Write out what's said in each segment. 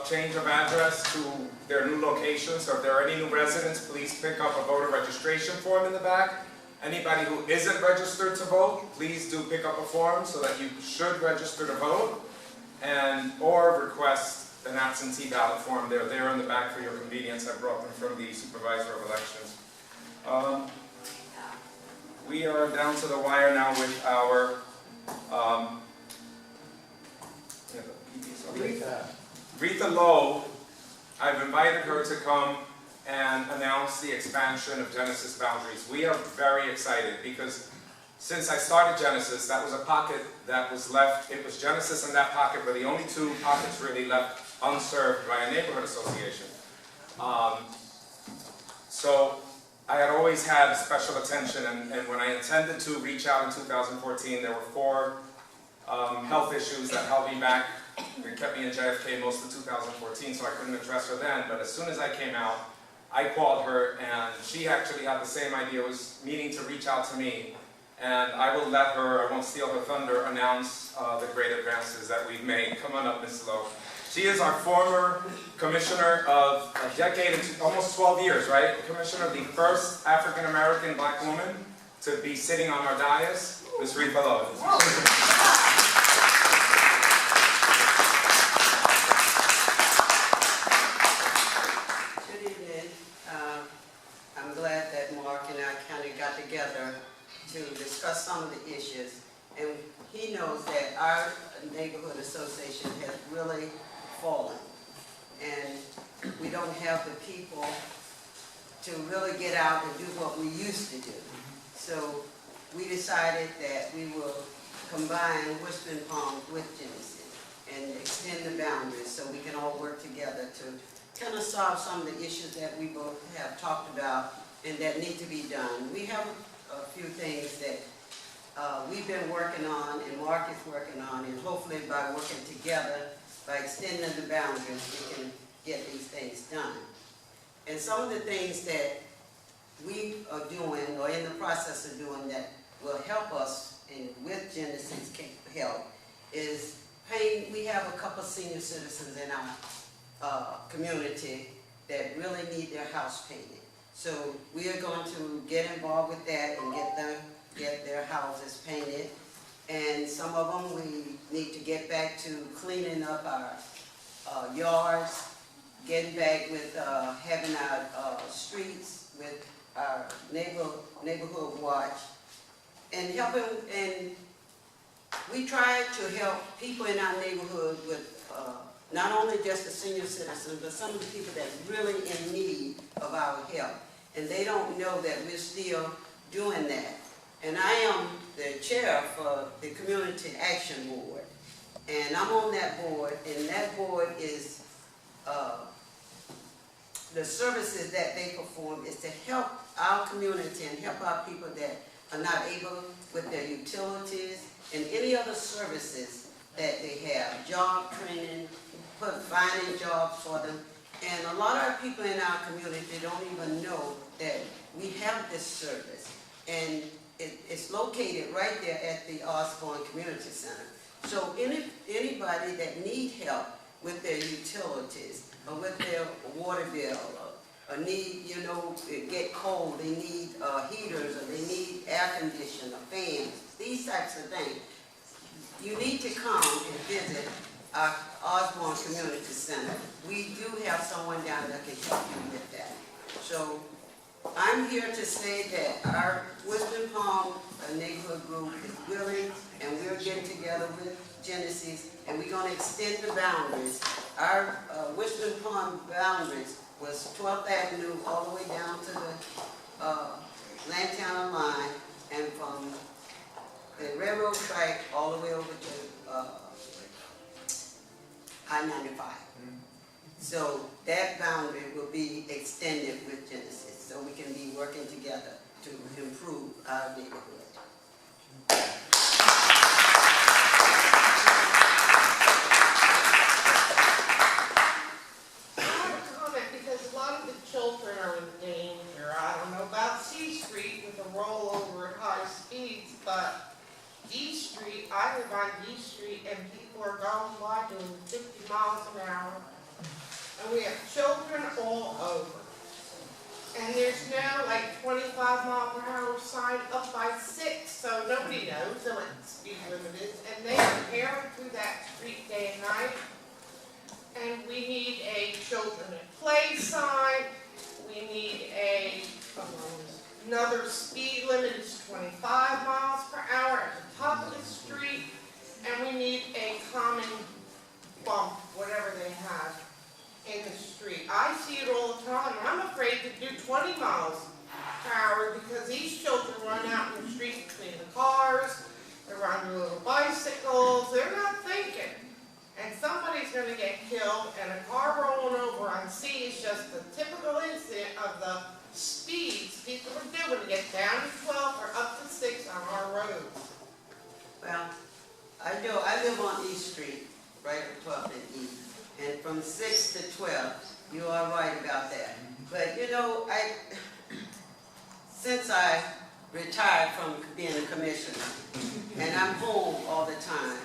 change of address to their new location. So if there are any new residents, please pick up a voter registration form in the back. Anybody who isn't registered to vote, please do pick up a form so that you should register to vote, or request an absentee ballot form. They're there in the back for your convenience. I brought them from the supervisor of elections. We are down to the wire now with our Rita Lowe. I've invited her to come and announce the expansion of Genesis boundaries. We are very excited because since I started Genesis, that was a pocket that was left. It was Genesis and that pocket were the only two pockets really left unserved by a neighborhood association. So I had always had special attention, and when I intended to reach out in 2014, there were 4 health issues that held me back. It kept me in JFK most of 2014, so I couldn't address her then. But as soon as I came out, I called her, and she actually had the same idea, was meaning to reach out to me. And I will let her, I won't steal her thunder, announce the great advances that we've made. Come on up, Ms. Lowe. She is our former commissioner of a decade, almost 12 years, right? Commissioner, the first African-American black woman to be sitting on our dais, Ms. Rita Lowe. Good evening. I'm glad that Mark and I kind of got together to discuss some of the issues. And he knows that our neighborhood association has really fallen. And we don't have the people to really get out and do what we used to do. So we decided that we will combine Whispering Palms with Genesis and extend the boundaries so we can all work together to kind of solve some of the issues that we both have talked about and that need to be done. We have a few things that we've been working on and Mark is working on, and hopefully by working together, by extending the boundaries, we can get these things done. And some of the things that we are doing or in the process of doing that will help us and with Genesis help is we have a couple senior citizens in our community that really need their house painted. So we are going to get involved with that and get their houses painted. And some of them we need to get back to cleaning up our yards, getting back with having our streets with our neighborhood watch, and helping. And we try to help people in our neighborhood with not only just the senior citizens, but some of the people that are really in need of our help. And they don't know that we're still doing that. And I am the chair for the Community Action Board. And I'm on that board, and that board is, the services that they perform is to help our community and help our people that are not able with their utilities and any other services that they have, job training, finding jobs for them. And a lot of our people in our community don't even know that we have this service. And it's located right there at the Osborne Community Center. So anybody that needs help with their utilities or with their water bill or need, get cold, they need heaters or they need air conditioner, fans, these types of things, you need to come and visit our Osborne Community Center. We do have someone down there that can help you with that. So I'm here to say that our Whispering Palm neighborhood group is willing, and we're getting together with Genesis, and we're going to extend the boundaries. Our Whispering Palm boundaries was 12th Avenue all the way down to the Lantana line, and from the railroad track all the way over to I-95. So that boundary will be extended with Genesis, so we can be working together to improve our neighborhood. I have a comment because a lot of the children are in danger. I don't know about C Street with the rollover at high speeds, but D Street, I live on D Street and people are going by doing 50 miles an hour And there's now like 25-mile-per-hour sign up by 6, so nobody knows what the speed limit is. And they are tearing through that street day and night. And we need a children at play sign. We need another speed limit is 25 miles per hour at the top of the street. And we need a common bump, whatever they have in the street. I see it all the time, and I'm afraid to do 20 miles per hour because these children run out in the street between the cars, they run their little bicycles, they're not thinking. And somebody's going to get killed, and a car rolling over on C is just a typical incident of the speeds people are doing to get down to 12 or up to 6 on our roads. Well, I live on East Street, right at 12th and East. And from 6 to 12, you are right about that. But you know, since I retired from being a commissioner, and I'm home all the time,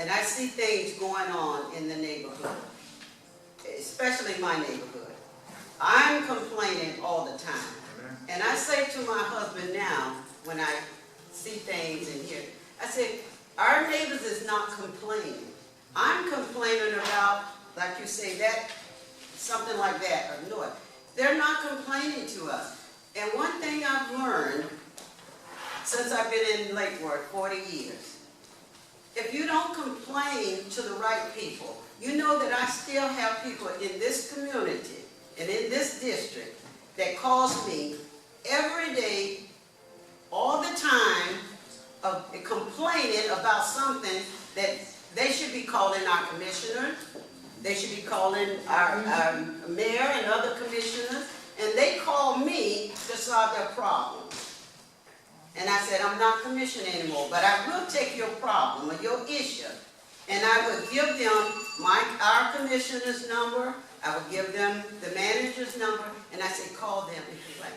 and I see things going on in the neighborhood, especially my neighborhood, I'm complaining all the time. And I say to my husband now, when I see things and hear, I say, our neighbors is not complaining. I'm complaining about, like you say, that, something like that, or noise. They're not complaining to us. And one thing I've learned, since I've been in Lake Worth 40 years, if you don't complain to the right people, you know that I still have people in this community and in this district that calls me every day, all the time, of complaining about something that they should be calling our commissioner, they should be calling our mayor and other commissioners, and they call me to solve their problems. And I said, I'm not commissioner anymore, but I will take your problem or your issue, and I will give them our commissioner's number, I will give them the manager's number, and I say, call them and complain.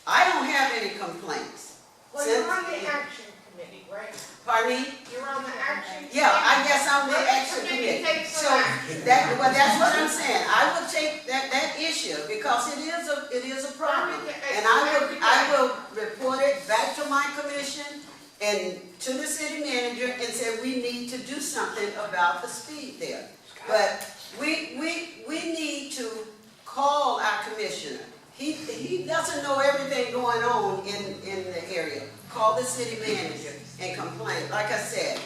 I don't have any complaints. Well, you're on the action committee, right? Pardon me? You're on the action committee. Yeah, I guess I'm the action committee. So that's what I'm saying. I will take that issue because it is a problem, and I will report it back to my commission and to the city manager and say we need to do something about the speed there. But we need to call our commissioner. He doesn't know everything going on in the area. Call the city manager and complain. Like I said,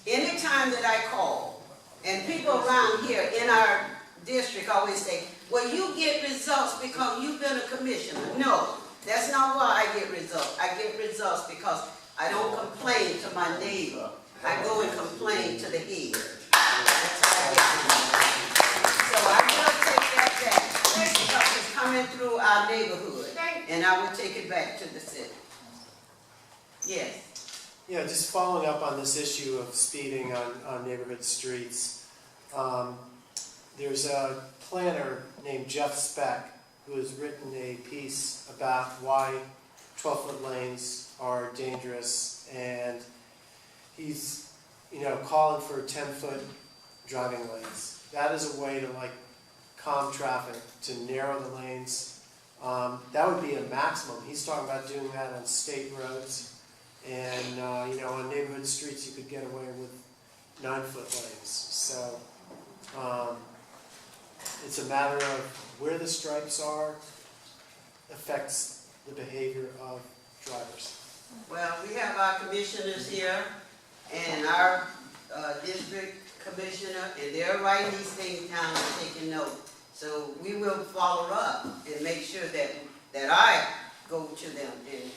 anytime that I call, and people around here in our district always say, well, you get results because you've been a commissioner. No, that's not why I get results. I get results because I don't complain to my neighbor. I go and complain to the head. That's how I get results. So I will take that back because it's coming through our neighborhood, and I will take it back to the city. Yes. Yeah, just following up on this issue of speeding on neighborhood streets. There's a planner named Jeff Speck who has written a piece about why 12-foot lanes are dangerous, and he's, calling for 10-foot driving lanes. That is a way to calm traffic, to narrow the lanes. That would be a maximum. He's talking about doing that on state roads. And, on neighborhood streets, you could get away with 9-foot lanes. So, it's a matter of where the stripes are affects the behavior of drivers. Well, we have our commissioners here and our district commissioner, and they're writing these things down and taking note. So we will follow up and make sure that I go to them and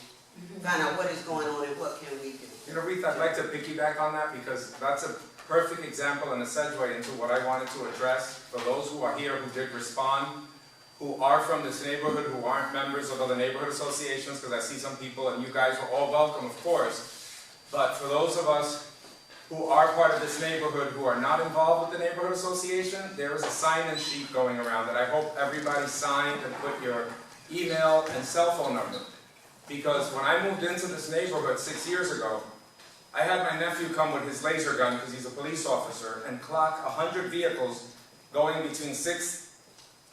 find out what is going on and what can we do. Ruth, I'd like to piggyback on that because that's a perfect example and a segue into what I wanted to address for those who are here who did respond, who are from this neighborhood, who aren't members of other neighborhood associations, because I see some people, and you guys are all welcome, of course, but for those of us who are part of this neighborhood who are not involved with the neighborhood association, there is a sign-in sheet going around that I hope everybody signed and put your email and cell phone number. Because when I moved into this neighborhood 6 years ago, I had my nephew come with his laser gun, because he's a police officer, and clock 100 vehicles going between 6th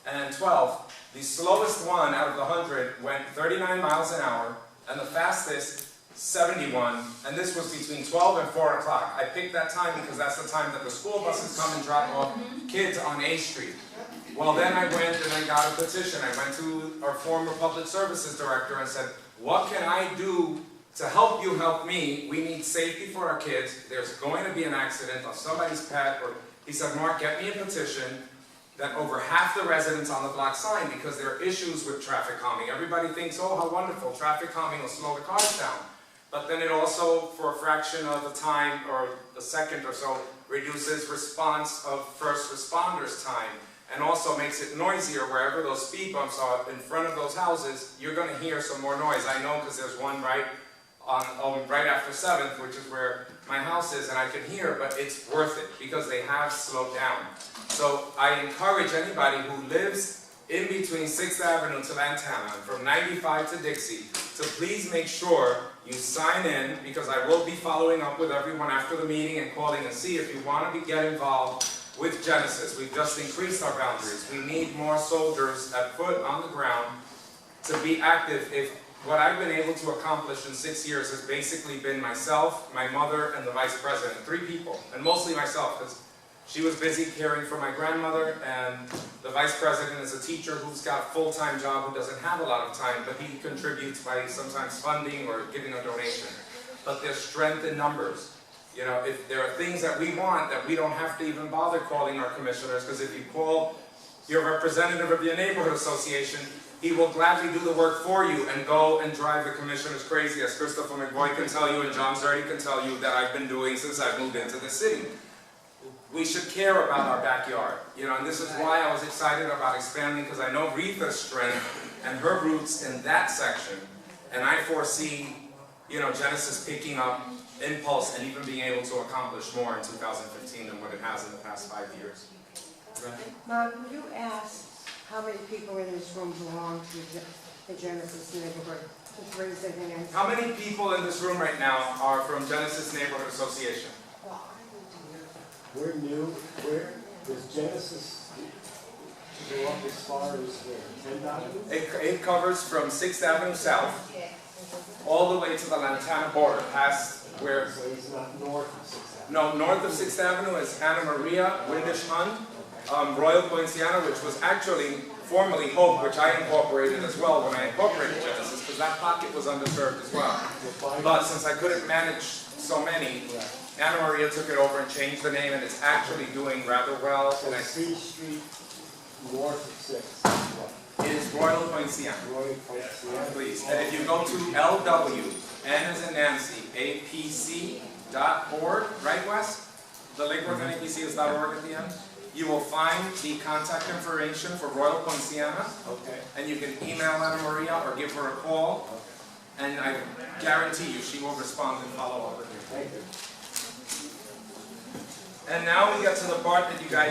and 12. The slowest one out of the 100 went 39 miles an hour, and the fastest 71, and this was between 12 and 4 o'clock. I picked that time because that's the time that the school buses come and drop off kids on A Street. Well, then I went and I got a petition. I went to our former public services director and said, what can I do to help you help me? We need safety for our kids. There's going to be an accident of somebody's pet. Or he said, Mark, get me a petition that over half the residents on the block sign, because there are issues with traffic calming. Everybody thinks, oh, how wonderful, traffic calming will slow the cars down. But then it also, for a fraction of a time or a second or so, reduces response of first responders' time, and also makes it noisier wherever those speed bumps are in front of those houses. You're going to hear some more noise. I know because there's one right after 7th, which is where my house is, and I can hear, but it's worth it because they have slowed down. So I encourage anybody who lives in between 6th Avenue to Lantana, from 95 to Dixie, to please make sure you sign in, because I will be following up with everyone after the meeting and calling and see if you want to get involved with Genesis. We've just increased our boundaries. We need more soldiers at foot on the ground to be active. If what I've been able to accomplish in 6 years has basically been myself, my mother, and the vice president, 3 people, and mostly myself, because she was busy caring for my grandmother, and the vice president is a teacher who's got a full-time job who doesn't have a lot of time, but he contributes by sometimes funding or giving a donation. But there's strength in numbers. You know, if there are things that we want that we don't have to even bother calling our commissioners, because if you call your representative of your neighborhood association, he will gladly do the work for you and go and drive the commissioners crazy, as Christopher McVoy can tell you and John Zerdy can tell you that I've been doing since I've moved into the city. We should care about our backyard, you know, and this is why I was excited about expanding, because I know Retha's strength and her roots in that section, and I foresee, you know, Genesis picking up impulse and even being able to accomplish more in 2015 than what it has in the past 5 years. Mark, would you ask how many people in this room belong to the Genesis neighborhood? Just raise their hands. How many people in this room right now are from Genesis Neighborhood Association? We're new. Where does Genesis go up as far as where? 10th Avenue? It covers from 6th Avenue South all the way to the Lantana border, past where... So it's not north of 6th Avenue? No, north of 6th Avenue is Anna Maria, Windish Hunt, Royal Poinciana, which was actually formerly Hope, which I incorporated as well when I incorporated Genesis, because that pocket was underserved as well. But since I couldn't manage so many, Anna Maria took it over and changed the name, and it's actually doing rather well. So And C Street north of 6th is what? it is Royal Poinciana. Royal Poinciana. Please. And if you go to LW, N as in Nancy, APC.org, right, Wes? The link with NAPC is .org at the end. You will find the contact information for Royal Poinciana, Okay. and you can email Anna Maria or give her a call, and I guarantee you she will respond and follow up with you. Thank you. And now we get to the part that you guys